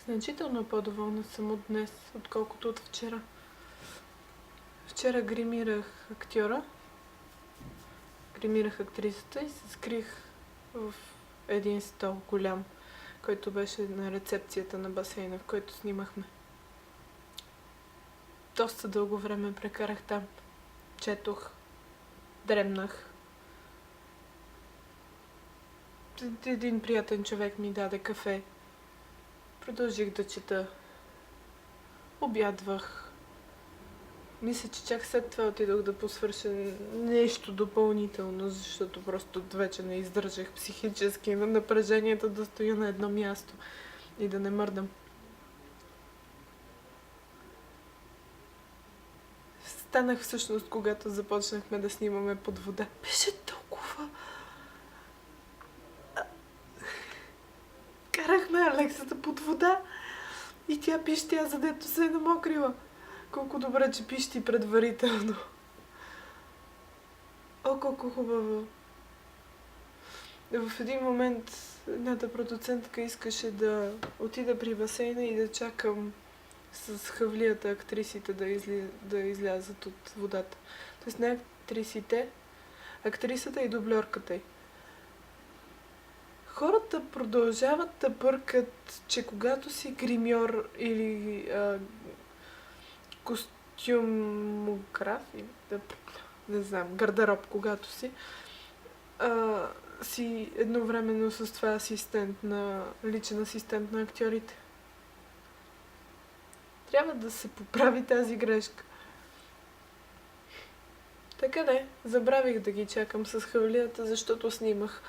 Значително по-доволна съм от днес, отколкото от вчера. Вчера гримирах актьора, гримирах актрисата и се скрих в един стол голям, който беше на рецепцията на басейна, в който снимахме. Доста дълго време прекарах там. Четох, дремнах. Един приятен човек ми даде кафе. Продължих да чета. Обядвах. Мисля, че чак след това отидох да посвърша нещо допълнително, защото просто вече не издържах психически на напрежението да стоя на едно място и да не мърдам. Станах всъщност, когато започнахме да снимаме под вода. Беше толкова... Карахме Алексата под вода и тя пищя, задето се е намокрила. Колко добре, че пищи предварително. О, колко хубаво. В един момент едната продуцентка искаше да отида при басейна и да чакам с хавлията актрисите да излязат от водата. Тоест не актрисите, актрисата и дубльорката й. Хората продължават да бъркат, че когато си гримьор или костюмограф, не знам, гардероб, когато си едновременно с това личен асистент на актьорите. Трябва да се поправи тази грешка. Така не, забравих да ги чакам с хавлията, защото снимах.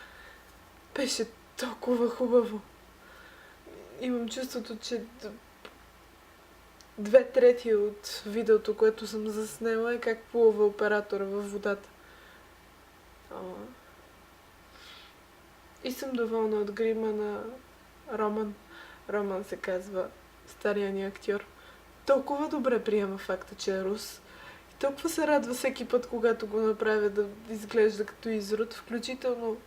Беше толкова хубаво. Имам чувството, че 2/3 от видеото, което съм заснела, е как плува оператора във водата. И съм доволна от грима на Роман. Роман се казва стария ни актьор. Толкова добре приема факта, че е рус. И толкова се радва всеки път, когато го направя да изглежда като изрод, включително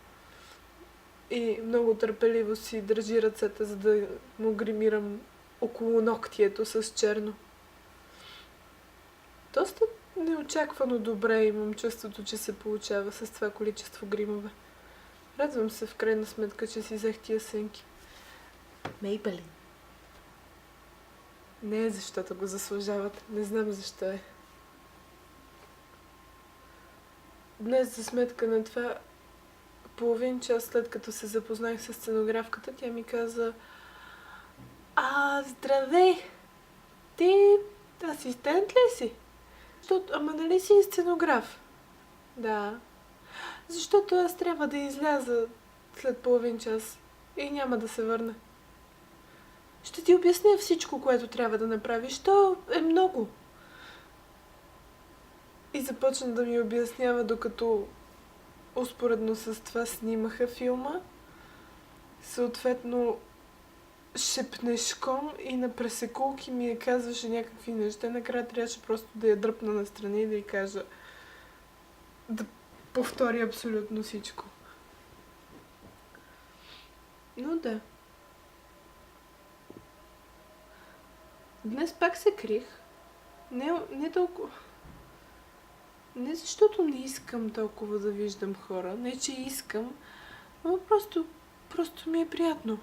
и много търпеливо си държи ръцете, за да му гримирам около ногтието с черно. Доста неочаквано добре имам чувството, че се получава с това количество гримове. Радвам се в крайна сметка, че си взех тия сенки. Maybelline. Не е защото го заслужават. Не знам защо е. Днес, за сметка на това, половин час след като се запознах с сценографката, тя ми каза: здравей! Ти асистент ли си? Ама нали си сценограф? Да. Защото аз трябва да изляза след половин час и няма да се върна. Ще ти обясня всичко, което трябва да направиш. То е много. И започна да ми обяснява, докато успоредно с това снимаха филма. Съответно, шепнешком и на пресекулки ми казваше някакви неща. Накрая трябваше просто да я дръпна настрани и да й кажа да повтори абсолютно всичко. Но да. Днес пак се крих. Не толкова... Не защото не искам толкова да виждам хора. Не, че искам. Но просто ми е приятно.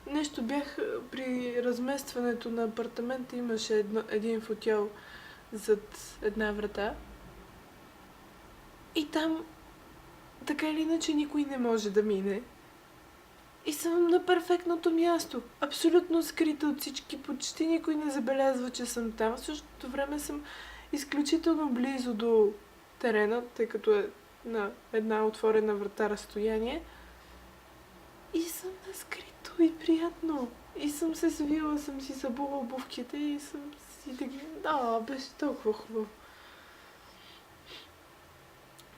Нещо бях при разместването на апартамента. Имаше един футьол зад една врата. И там така или иначе никой не може да мине. И съм на перфектното място. Абсолютно скрита от всички. Почти никой не забелязва, че съм там. В същото време съм изключително близо до терена, тъй като е на една отворена врата разстояние. И съм на скрито и приятно. И съм се свила, съм си събула обувките и съм си беше толкова хубаво.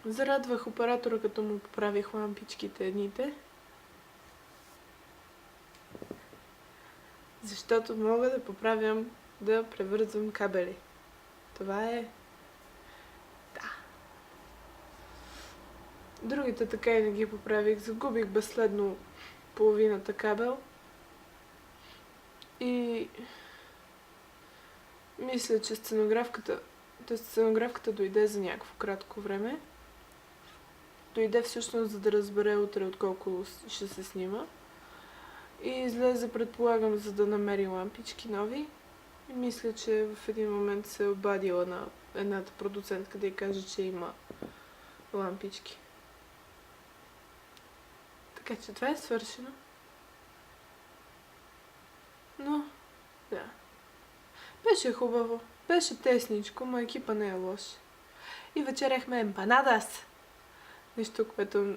Зарадвах оператора, като му поправих лампичките едните. Защото мога да поправям, да превързвам кабели. Това е... Да. Другите така и не ги поправих. Загубих безследно половината кабел. И мисля, че сценографката дойде за някакво кратко време. Дойде всъщност за да разбере утре от колко ще се снима. И излезе, предполагам, за да намери лампички нови. И мисля, че в един момент се е обадила на едната продуцентка да й каже, че има лампички. Така че това е свършено. Но, да. Беше хубаво. Беше тесничко, но екипа не е лош. И вечеряхме емпанадас. Нещо, което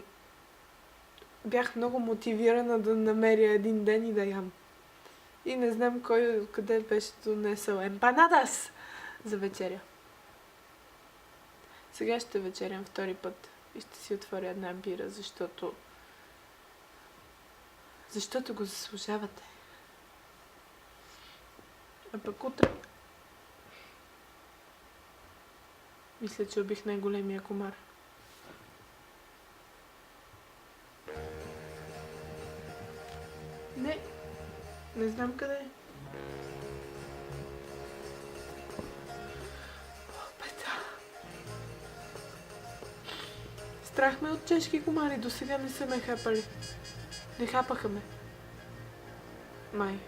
бях много мотивирана да намеря един ден и да ям. И не знам кой къде беше донесъл емпанадас за вечеря. Сега ще вечерям втори път и ще си отворя една бира, защото го заслужавате. А пък утре мисля, че убих най-големия комар. Не знам къде е. Страх ме от чешки комари, до сега не са ме хапали. Не хапаха ме. Май.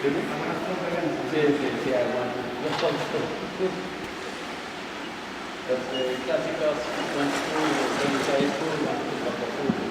Sí, sí, sí, aguanta. Los clásicos, one school, high school, one school.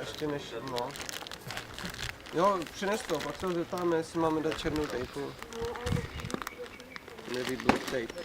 Ještě než, no. Jo, přines to, pak se ho zeptáme, jestli máme dát černou tejpu. Maybe black tape.